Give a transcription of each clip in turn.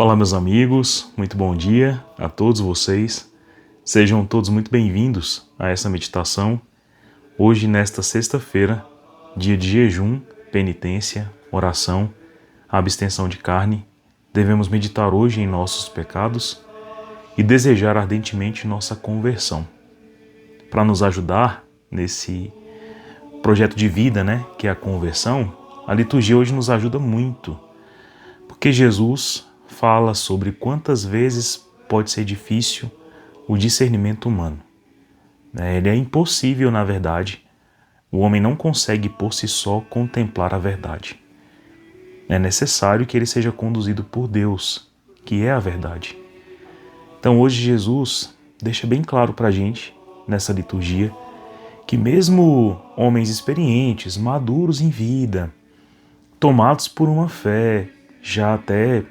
Olá, meus amigos, muito bom dia a todos vocês. Sejam todos muito bem-vindos a essa meditação. Hoje, nesta sexta-feira, dia de jejum, penitência, oração, abstenção de carne, devemos meditar hoje em nossos pecados e desejar ardentemente nossa conversão. Para nos ajudar nesse projeto de vida, que é a conversão, a liturgia hoje nos ajuda muito, porque Jesus fala sobre quantas vezes pode ser difícil o discernimento humano. Ele é impossível, na verdade. O homem não consegue por si só contemplar a verdade. É necessário que ele seja conduzido por Deus, que é a verdade. Então hoje Jesus deixa bem claro para a gente, nessa liturgia, que mesmo homens experientes, maduros em vida, tomados por uma fé, já até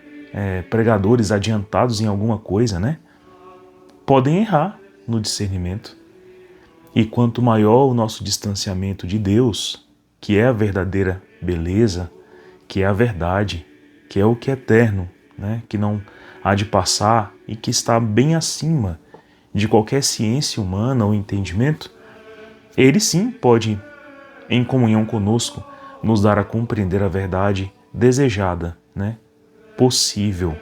pregadores adiantados em alguma coisa, podem errar no discernimento. E quanto maior o nosso distanciamento de Deus, que é a verdadeira beleza, que é a verdade, que é o que é eterno, que não há de passar e que está bem acima de qualquer ciência humana ou entendimento, ele sim pode, em comunhão conosco, nos dar a compreender a verdade desejada, possível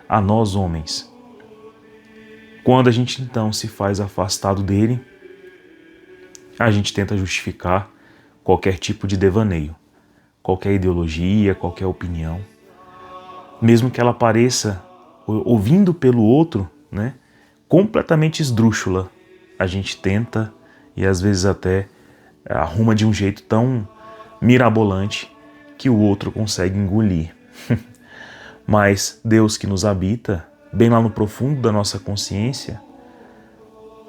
a nós homens. Quando a gente então se faz afastado dele, a gente tenta justificar qualquer tipo de devaneio, qualquer ideologia, qualquer opinião, mesmo que ela pareça, ouvindo pelo outro, completamente esdrúxula, a gente tenta e às vezes até arruma de um jeito tão mirabolante que o outro consegue engolir. Mas Deus que nos habita, bem lá no profundo da nossa consciência,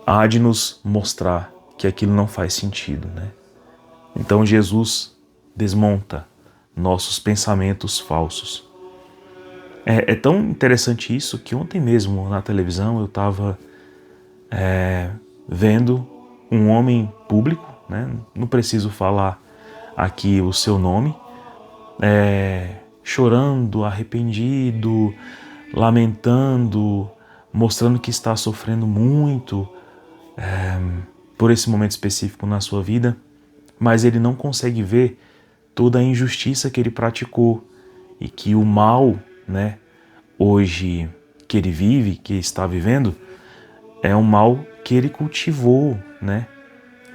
há de nos mostrar que aquilo não faz sentido, Então Jesus desmonta nossos pensamentos falsos. É tão interessante isso que ontem mesmo na televisão eu estava vendo um homem público, não preciso falar aqui o seu nome, chorando, arrependido, lamentando, mostrando que está sofrendo muito por esse momento específico na sua vida, mas ele não consegue ver toda a injustiça que ele praticou e que o mal, hoje que ele vive, que está vivendo, é um mal que ele cultivou,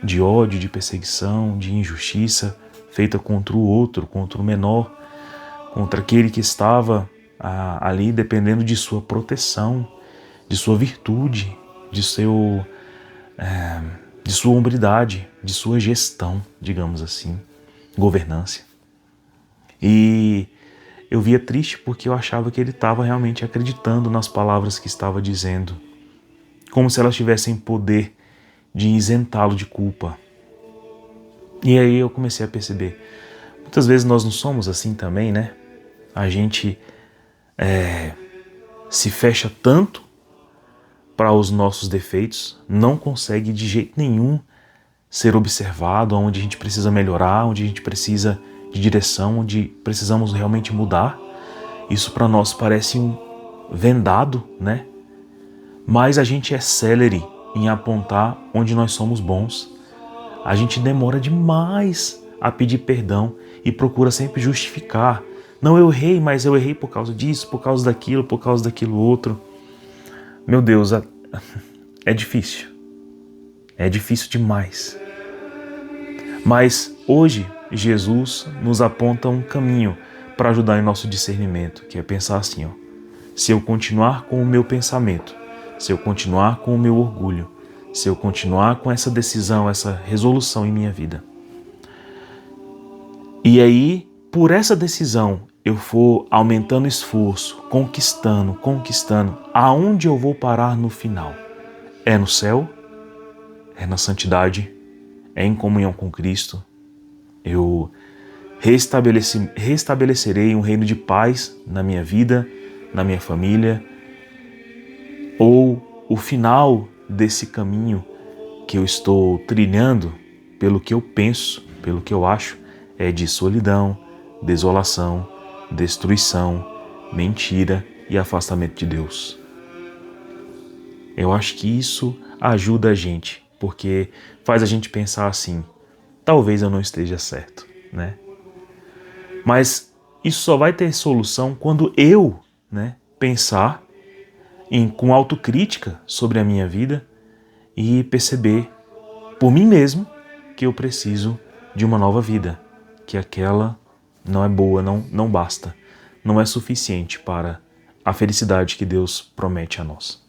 de ódio, de perseguição, de injustiça feita contra o outro, contra o menor, contra aquele que estava ali dependendo de sua proteção, de sua virtude, de sua hombridade, de sua gestão, digamos assim, governância. E eu via triste porque eu achava que ele estava realmente acreditando nas palavras que estava dizendo, como se elas tivessem poder de isentá-lo de culpa. E aí eu comecei a perceber, muitas vezes nós não somos assim também, A gente se fecha tanto para os nossos defeitos, não consegue de jeito nenhum ser observado, onde a gente precisa melhorar, onde a gente precisa de direção, onde precisamos realmente mudar. Isso para nós parece um vendado, Mas a gente é célere em apontar onde nós somos bons. A gente demora demais a pedir perdão e procura sempre justificar. Não, eu errei, mas eu errei por causa disso, por causa daquilo outro. Meu Deus, é difícil. É difícil demais. Mas hoje Jesus nos aponta um caminho para ajudar em nosso discernimento, que é pensar assim, se eu continuar com o meu pensamento, se eu continuar com o meu orgulho, se eu continuar com essa decisão, essa resolução em minha vida, e aí, por essa decisão, eu for aumentando o esforço, conquistando, aonde eu vou parar no final? É no céu? É na santidade? É em comunhão com Cristo? Eu restabelecerei um reino de paz na minha vida, na minha família? Ou o final desse caminho que eu estou trilhando, pelo que eu penso, pelo que eu acho, é de solidão, desolação, destruição, mentira e afastamento de Deus. Eu acho que isso ajuda a gente, porque faz a gente pensar assim, talvez eu não esteja certo, né? Mas isso só vai ter solução quando eu, né, pensar com autocrítica sobre a minha vida e perceber por mim mesmo que eu preciso de uma nova vida, que aquela não é boa, não basta, não é suficiente para a felicidade que Deus promete a nós.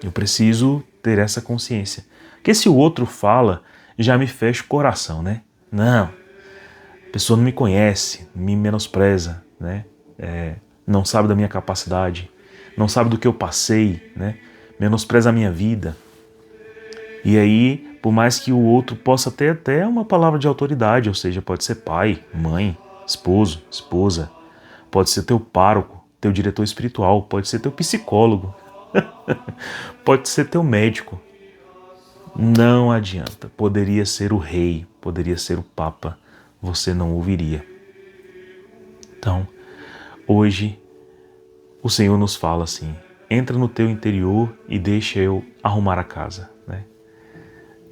Eu preciso ter essa consciência. Porque se o outro fala, já me fecha o coração, né? Não, a pessoa não me conhece, me menospreza, né? Não sabe da minha capacidade, não sabe do que eu passei, né? Menospreza a minha vida. E aí, por mais que o outro possa ter até uma palavra de autoridade, ou seja, pode ser pai, mãe, esposo, esposa, pode ser teu pároco, teu diretor espiritual, pode ser teu psicólogo, pode ser teu médico. Não adianta. Poderia ser o rei, poderia ser o papa, você não ouviria. Então, hoje, o Senhor nos fala assim, entra no teu interior e deixa eu arrumar a casa, né?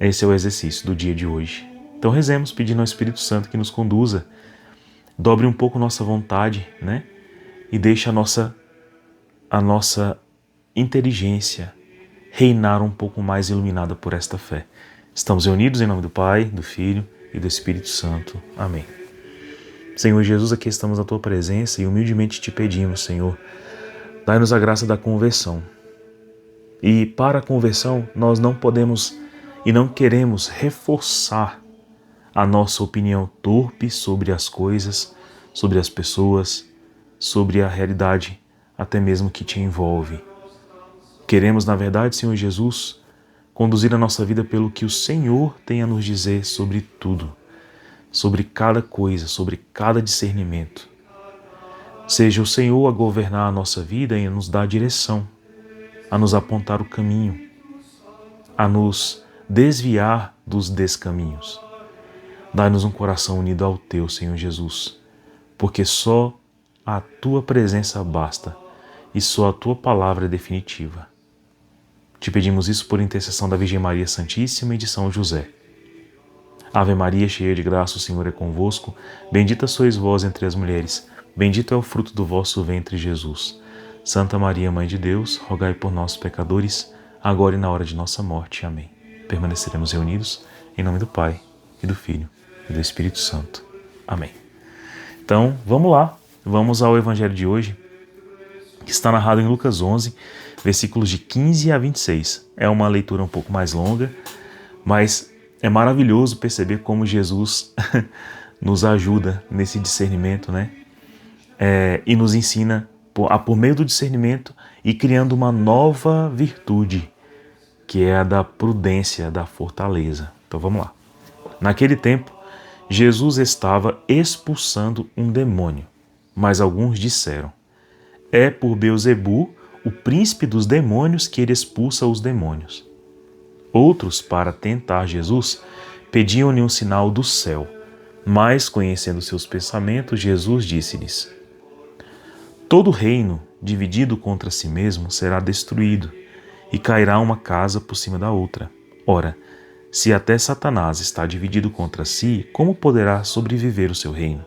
Esse é o exercício do dia de hoje. Então rezemos pedindo ao Espírito Santo que nos conduza, dobre um pouco nossa vontade, né? E deixe a nossa inteligência reinar um pouco mais iluminada por esta fé. Estamos reunidos em nome do Pai, do Filho e do Espírito Santo. Amém. Senhor Jesus, aqui estamos na Tua presença e humildemente te pedimos, Senhor, dai-nos a graça da conversão. E para a conversão, nós não podemos e não queremos reforçar a nossa opinião torpe sobre as coisas, sobre as pessoas, sobre a realidade, até mesmo que te envolve. Queremos, na verdade, Senhor Jesus, conduzir a nossa vida pelo que o Senhor tem a nos dizer sobre tudo, sobre cada coisa, sobre cada discernimento. Seja o Senhor a governar a nossa vida e a nos dar direção, a nos apontar o caminho, a nos desviar dos descaminhos. Dai-nos um coração unido ao Teu, Senhor Jesus, porque só a Tua presença basta e só a Tua palavra é definitiva. Te pedimos isso por intercessão da Virgem Maria Santíssima e de São José. Ave Maria, cheia de graça, o Senhor é convosco. Bendita sois vós entre as mulheres. Bendito é o fruto do vosso ventre, Jesus. Santa Maria, Mãe de Deus, rogai por nós, pecadores, agora e na hora de nossa morte. Amém. Permaneceremos reunidos em nome do Pai, e do Filho, e do Espírito Santo. Amém. Então, vamos lá. Vamos ao Evangelho de hoje, que está narrado em Lucas 11, versículos de 15 a 26. É uma leitura um pouco mais longa, mas é maravilhoso perceber como Jesus nos ajuda nesse discernimento, né? E nos ensina, por meio do discernimento, e criando uma nova virtude, que é a da prudência, da fortaleza. Então vamos lá. Naquele tempo, Jesus estava expulsando um demônio, mas alguns disseram: é por Beelzebu, o príncipe dos demônios, que ele expulsa os demônios. Outros, para tentar Jesus, pediam-lhe um sinal do céu, mas, conhecendo seus pensamentos, Jesus disse-lhes: todo reino dividido contra si mesmo será destruído, e cairá uma casa por cima da outra. Ora, se até Satanás está dividido contra si, como poderá sobreviver o seu reino?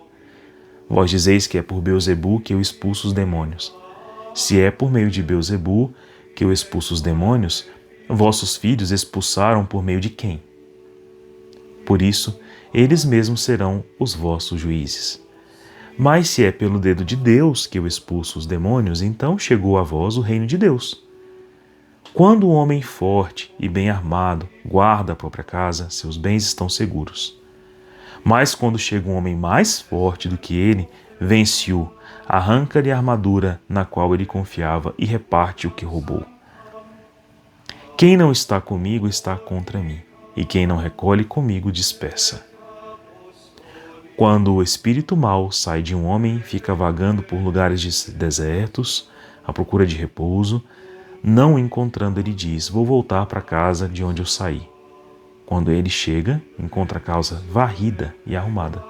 Vós dizeis que é por Beelzebu que eu expulso os demônios. Se é por meio de Beelzebu que eu expulso os demônios, vossos filhos expulsaram por meio de quem? Por isso, eles mesmos serão os vossos juízes. Mas se é pelo dedo de Deus que eu expulso os demônios, então chegou a vós o reino de Deus. Quando um homem forte e bem armado guarda a própria casa, seus bens estão seguros. Mas quando chega um homem mais forte do que ele, vence-o, arranca-lhe a armadura na qual ele confiava e reparte o que roubou. Quem não está comigo está contra mim, e quem não recolhe comigo dispersa. Quando o espírito mau sai de um homem, fica vagando por lugares desertos, à procura de repouso, não encontrando, ele diz: vou voltar para a casa de onde eu saí. Quando ele chega, encontra a casa varrida e arrumada.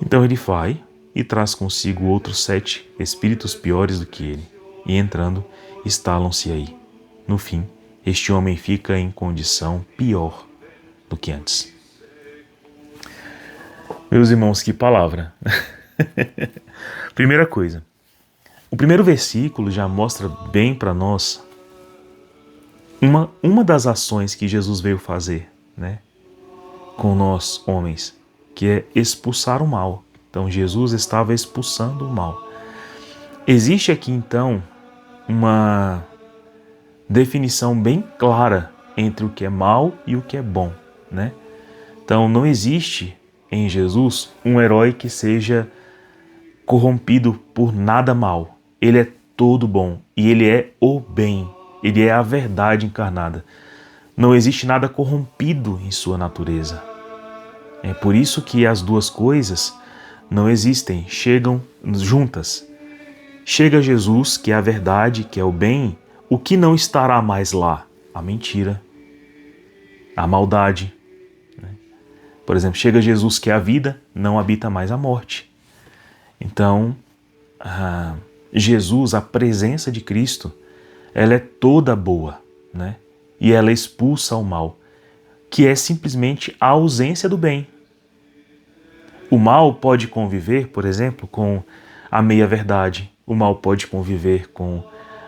Então ele vai e traz consigo outros 7 espíritos piores do que ele. e entrando, estalam-se aí. No fim, este homem fica em condição pior do que antes. Meus irmãos, que palavra! Primeira coisa, o primeiro versículo já mostra bem para nós uma das ações que Jesus veio fazer, né, com nós homens, que é expulsar o mal. Então Jesus estava expulsando o mal. Existe aqui então uma definição bem clara entre o que é mal e o que é bom, né? Então não existe em Jesus um herói que seja corrompido por nada mal. Ele é todo bom e ele é o bem. Ele é a verdade encarnada. Não existe nada corrompido em sua natureza. É por isso que as duas coisas não existem, chegam juntas. Chega Jesus, que é a verdade, que é o bem, o que não estará mais lá? A mentira, a maldade. Por exemplo, chega Jesus, que é a vida, não habita mais a morte. Então, Jesus, a presença de Cristo, ela é toda boa, né? E ela expulsa o mal, que é simplesmente a ausência do bem. O mal pode conviver, por exemplo, com a meia-verdade. O mal pode conviver com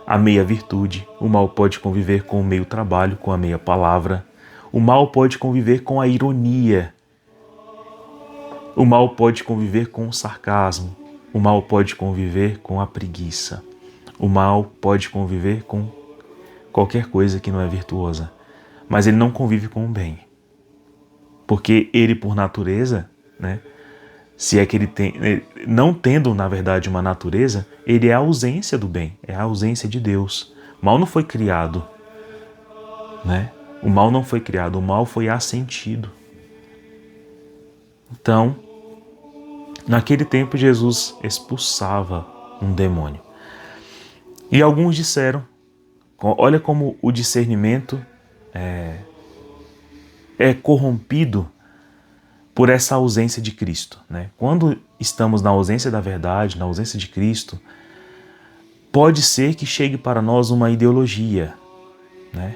a meia-virtude. O mal pode conviver com o meio-trabalho, com a meia-palavra. O mal pode conviver com a ironia. O mal pode conviver com o sarcasmo. O mal pode conviver com a preguiça. O mal pode conviver com qualquer coisa que não é virtuosa. Mas ele não convive com o bem. Porque ele, por natureza, né, se é que ele tem, não tendo, na verdade, uma natureza, ele é a ausência do bem, é a ausência de Deus. O mal não foi criado, né? O mal não foi criado, o mal foi assentido. Então, naquele tempo, Jesus expulsava um demônio. E alguns disseram, olha como o discernimento é corrompido por essa ausência de Cristo, né? Quando estamos na ausência da verdade, na ausência de Cristo, pode ser que chegue para nós uma ideologia, né,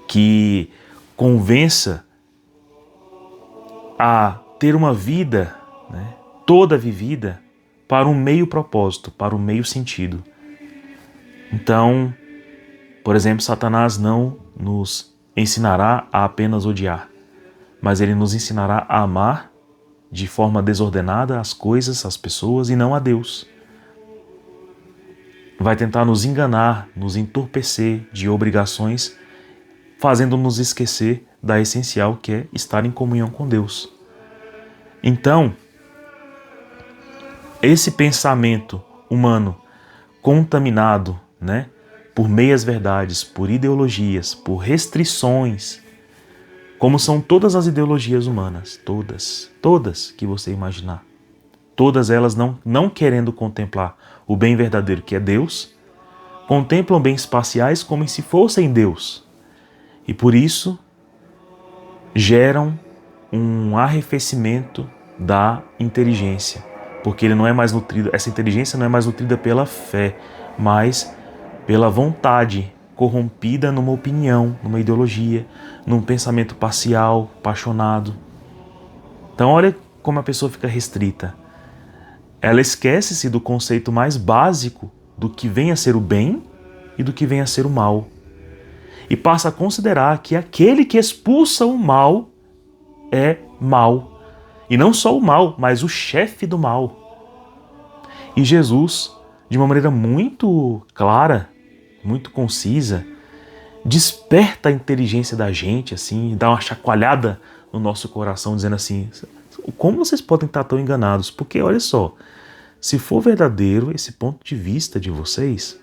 que convença a ter uma vida, né, toda vivida para um meio propósito, para um meio sentido. Então, por exemplo, Satanás não nos ensinará a apenas odiar, mas ele nos ensinará a amar de forma desordenada as coisas, as pessoas e não a Deus. Vai tentar nos enganar, nos entorpecer de obrigações, fazendo-nos esquecer da essencial que é estar em comunhão com Deus. Então, esse pensamento humano contaminado, né, por meias-verdades, por ideologias, por restrições, como são todas as ideologias humanas, todas que você imaginar. Todas elas não querendo contemplar o bem verdadeiro que é Deus, contemplam bens parciais como se fossem Deus. E por isso geram um arrefecimento da inteligência, porque ele não é mais nutrido, essa inteligência não é mais nutrida pela fé, mas pela vontade corrompida numa opinião, numa ideologia, num pensamento parcial, apaixonado. Então olha como a pessoa fica restrita. Ela esquece-se do conceito mais básico do que vem a ser o bem e do que vem a ser o mal. E passa a considerar que aquele que expulsa o mal é mal. E não só o mal, mas o chefe do mal. E Jesus, de uma maneira muito clara, muito concisa, desperta a inteligência da gente, assim, dá uma chacoalhada no nosso coração, dizendo assim, como vocês podem estar tão enganados? Porque, olha só, se for verdadeiro esse ponto de vista de vocês,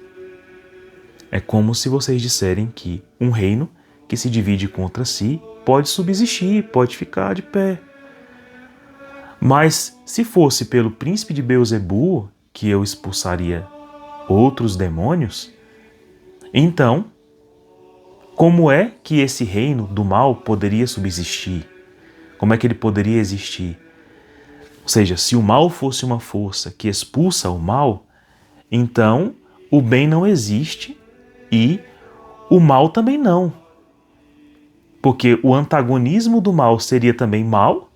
é como se vocês disserem que um reino que se divide contra si pode subsistir, pode ficar de pé. Mas se fosse pelo príncipe de Beelzebu que eu expulsaria outros demônios, então, como é que esse reino do mal poderia subsistir? Como é que ele poderia existir? Ou seja, se o mal fosse uma força que expulsa o mal, então o bem não existe e o mal também não. Porque o antagonismo do mal seria também mal,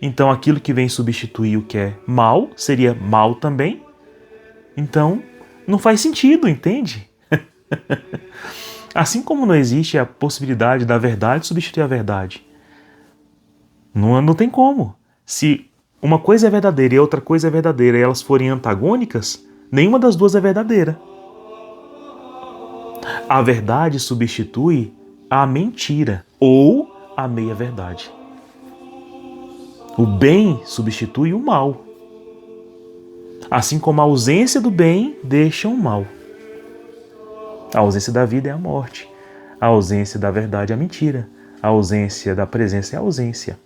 então aquilo que vem substituir o que é mal seria mal também. Então não faz sentido, entende? Assim como não existe a possibilidade da verdade substituir a verdade. Não tem como. Se uma coisa é verdadeira e outra coisa é verdadeira e elas forem antagônicas, nenhuma das duas é verdadeira. A verdade substitui a mentira ou a meia-verdade. O bem substitui o mal. Assim como a ausência do bem deixa o mal. A ausência da vida é a morte. A ausência da verdade é a mentira. A ausência da presença é a ausência.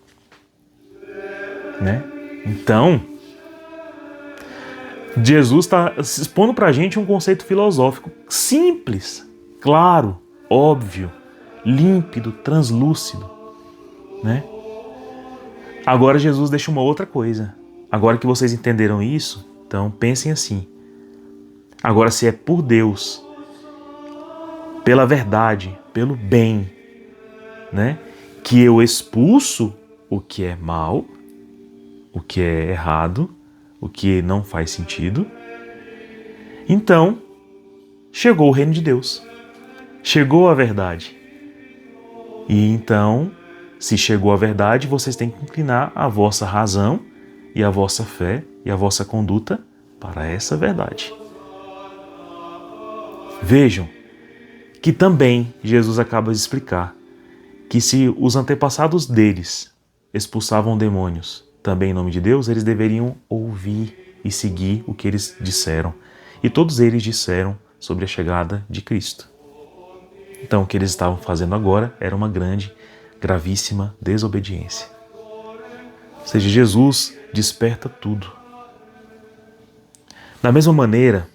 Né? Então, Jesus está expondo para a gente um conceito filosófico simples, claro, óbvio, límpido, translúcido. Né? Agora Jesus deixa uma outra coisa. Agora que vocês entenderam isso, então pensem assim. Agora, se é por Deus, pela verdade, pelo bem, né, que eu expulso o que é mal, o que é errado, o que não faz sentido, então chegou o reino de Deus. Chegou a verdade. E então, se chegou a verdade, vocês têm que inclinar a vossa razão e a vossa fé e a vossa conduta para essa verdade. Vejam que também Jesus acaba de explicar que se os antepassados deles expulsavam demônios também em nome de Deus, eles deveriam ouvir e seguir o que eles disseram. E todos eles disseram sobre a chegada de Cristo. Então o que eles estavam fazendo agora era uma grande, gravíssima desobediência. Ou seja, Jesus desperta tudo. Da mesma maneira,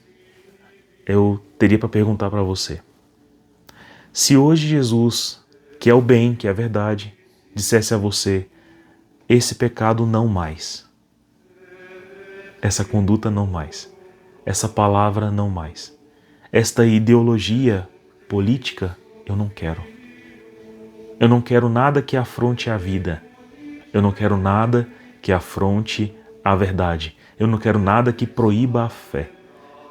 eu teria para perguntar para você. Se hoje Jesus, que é o bem, que é a verdade, dissesse a você, esse pecado não mais, essa conduta não mais, essa palavra não mais, esta ideologia política eu não quero. Eu não quero nada que afronte a vida. Eu não quero nada que afronte a verdade. Eu não quero nada que proíba a fé.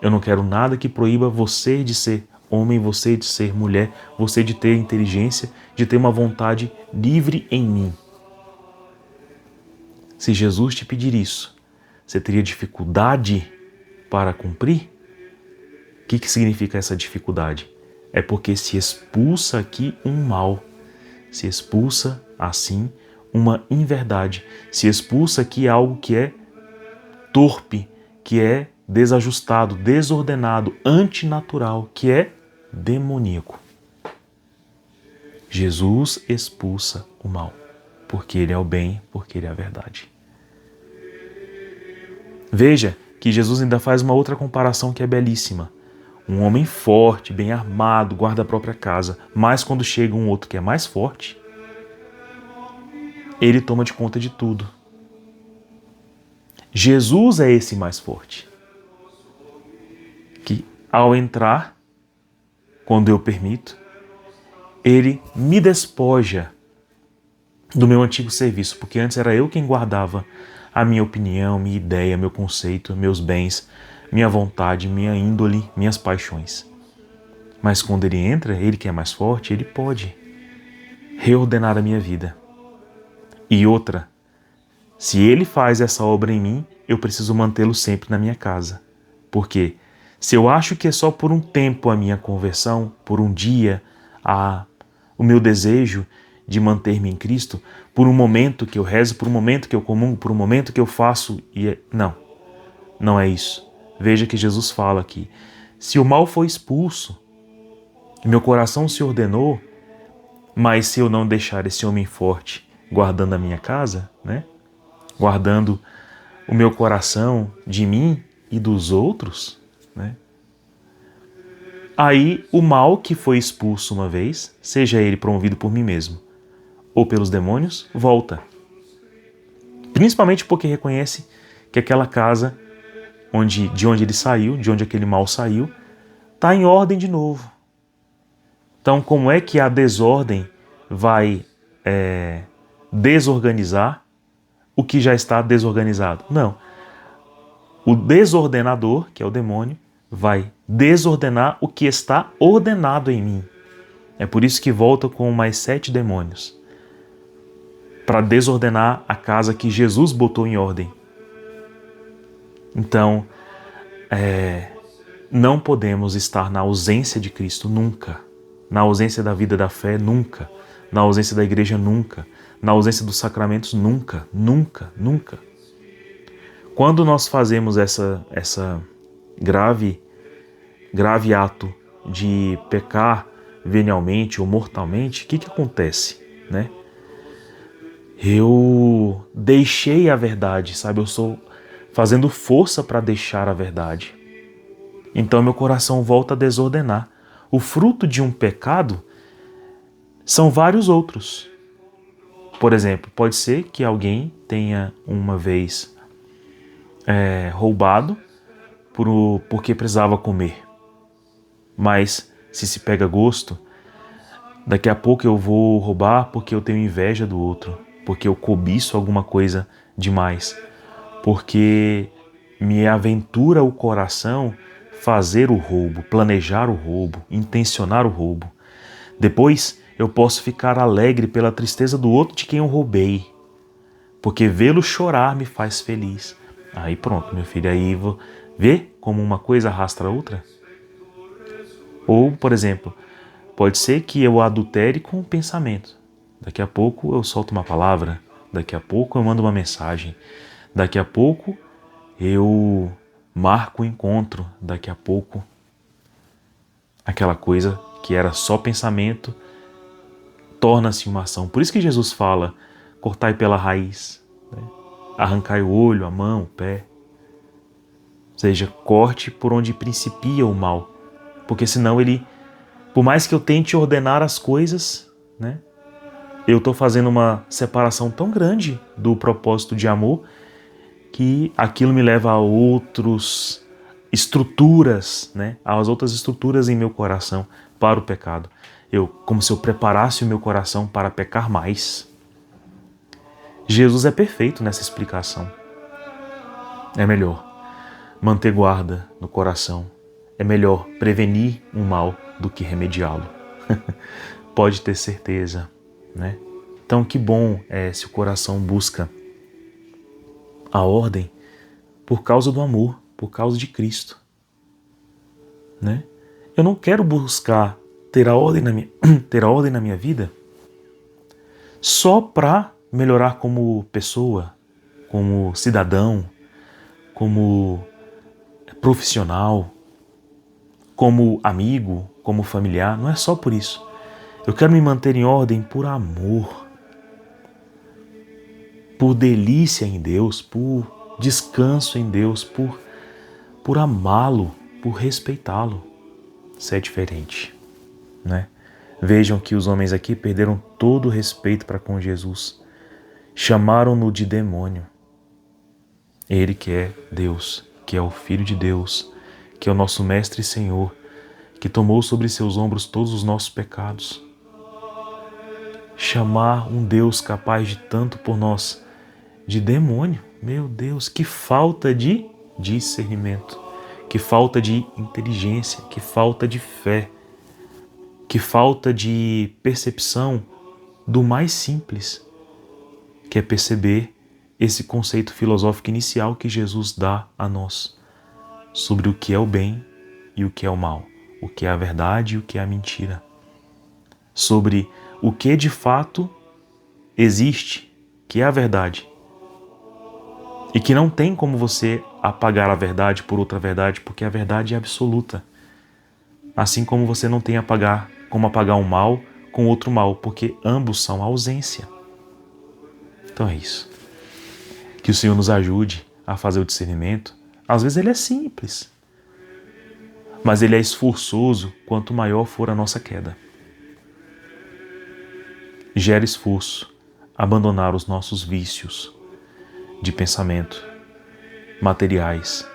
Eu não quero nada que proíba você de ser homem, você de ser mulher, você de ter inteligência, de ter uma vontade livre em mim. Se Jesus te pedir isso, você teria dificuldade para cumprir? O que significa essa dificuldade? É porque se expulsa aqui um mal, se expulsa assim uma inverdade, se expulsa aqui algo que é torpe, que é desajustado, desordenado, antinatural, que é demoníaco. Jesus expulsa o mal, porque Ele é o bem, porque Ele é a verdade. Veja que Jesus ainda faz uma outra comparação que é belíssima. Um homem forte, bem armado, guarda a própria casa, mas quando chega um outro que é mais forte, ele toma de conta de tudo. Jesus é esse mais forte, que ao entrar, quando eu permito, ele me despoja do meu antigo serviço, porque antes era eu quem guardava a minha opinião, minha ideia, meu conceito, meus bens, minha vontade, minha índole, minhas paixões. Mas quando ele entra, ele que é mais forte, ele pode reordenar a minha vida. E outra, se ele faz essa obra em mim, eu preciso mantê-lo sempre na minha casa. Porque se eu acho que é só por um tempo a minha conversão, por um dia, o meu desejo de manter-me em Cristo, por um momento que eu rezo, por um momento que eu comungo, por um momento que eu faço, não é isso. Veja que Jesus fala aqui, se o mal foi expulso, meu coração se ordenou, mas se eu não deixar esse homem forte guardando a minha casa, né? Guardando o meu coração de mim e dos outros, né? Aí o mal que foi expulso uma vez, seja ele promovido por mim mesmo ou pelos demônios, volta. Principalmente porque reconhece que aquela casa de onde ele saiu, de onde aquele mal saiu, está em ordem de novo. Então, como é que a desordem vai desorganizar o que já está desorganizado? Não. O desordenador, que é o demônio, vai desordenar o que está ordenado em mim. É por isso que volta com mais 7 demônios, para desordenar a casa que Jesus botou em ordem. Então, não podemos estar na ausência de Cristo nunca, na ausência da vida da fé nunca, na ausência da igreja nunca, na ausência dos sacramentos nunca, nunca, nunca. Quando nós fazemos essa grave ato de pecar venialmente ou mortalmente, o que acontece, né? Eu deixei a verdade, sabe? Eu estou fazendo força para deixar a verdade. Então meu coração volta a desordenar. O fruto de um pecado são vários outros. Por exemplo, pode ser que alguém tenha uma vez roubado porque precisava comer. Mas se pega gosto, daqui a pouco eu vou roubar porque eu tenho inveja do outro, porque eu cobiço alguma coisa demais, porque me aventura o coração fazer o roubo, planejar o roubo, intencionar o roubo. Depois eu posso ficar alegre pela tristeza do outro de quem eu roubei, porque vê-lo chorar me faz feliz. Aí pronto, meu filho, aí vê como uma coisa arrasta a outra? Ou, por exemplo, pode ser que eu adultere com o pensamento. Daqui a pouco eu solto uma palavra, daqui a pouco eu mando uma mensagem, daqui a pouco eu marco o encontro, daqui a pouco aquela coisa que era só pensamento torna-se uma ação. Por isso que Jesus fala, cortai pela raiz, né? Arrancai o olho, a mão, o pé. Ou seja, corte por onde principia o mal. Porque senão por mais que eu tente ordenar as coisas, né, eu estou fazendo uma separação tão grande do propósito de amor que aquilo me leva a outras estruturas, né, às outras estruturas em meu coração para o pecado. Como se eu preparasse o meu coração para pecar mais. Jesus é perfeito nessa explicação. É melhor manter guarda no coração. É melhor prevenir um mal do que remediá-lo. Pode ter certeza, né? Então, que bom é se o coração busca a ordem por causa do amor, por causa de Cristo, né? Eu não quero buscar ter a ordem na minha vida só para melhorar como pessoa, como cidadão, como profissional, como amigo, como familiar. Não é só por isso. Eu quero me manter em ordem por amor, por delícia em Deus, por descanso em Deus, por amá-lo, por respeitá-lo. Isso é diferente, né? Vejam que os homens aqui perderam todo o respeito para com Jesus. Chamaram-no de demônio. Ele que é Deus, que é o Filho de Deus, que é o nosso Mestre e Senhor, que tomou sobre seus ombros todos os nossos pecados. Chamar um Deus capaz de tanto por nós de demônio, meu Deus, que falta de discernimento, que falta de inteligência, que falta de fé, que falta de percepção do mais simples, que é perceber esse conceito filosófico inicial que Jesus dá a nós sobre o que é o bem e o que é o mal, o que é a verdade e o que é a mentira, sobre o que de fato existe, que é a verdade, e que não tem como você apagar a verdade por outra verdade, porque a verdade é absoluta. Assim como você não tem como apagar um mal com outro mal, porque ambos são ausência. Então é isso. Que o Senhor nos ajude a fazer o discernimento. Às vezes ele é simples, mas ele é esforçoso quanto maior for a nossa queda. Gera esforço abandonar os nossos vícios de pensamento, materiais,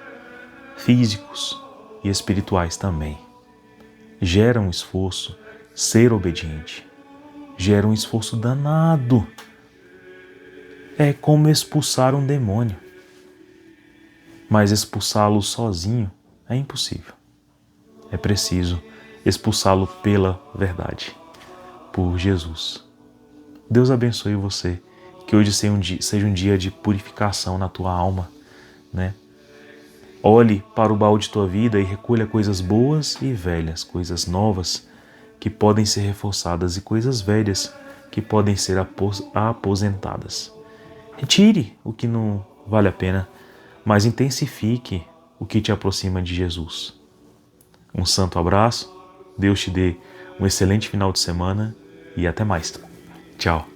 físicos e espirituais também. gera um esforço ser obediente. Gera um esforço danado. É como expulsar um demônio. Mas expulsá-lo sozinho é impossível. É preciso expulsá-lo pela verdade, por Jesus. Deus abençoe você, que hoje seja um dia de purificação na tua alma, né? Olhe para o baú de tua vida e recolha coisas boas e velhas, coisas novas que podem ser reforçadas e coisas velhas que podem ser aposentadas. Retire o que não vale a pena, mas intensifique o que te aproxima de Jesus. Um santo abraço, Deus te dê um excelente final de semana e até mais. Tchau.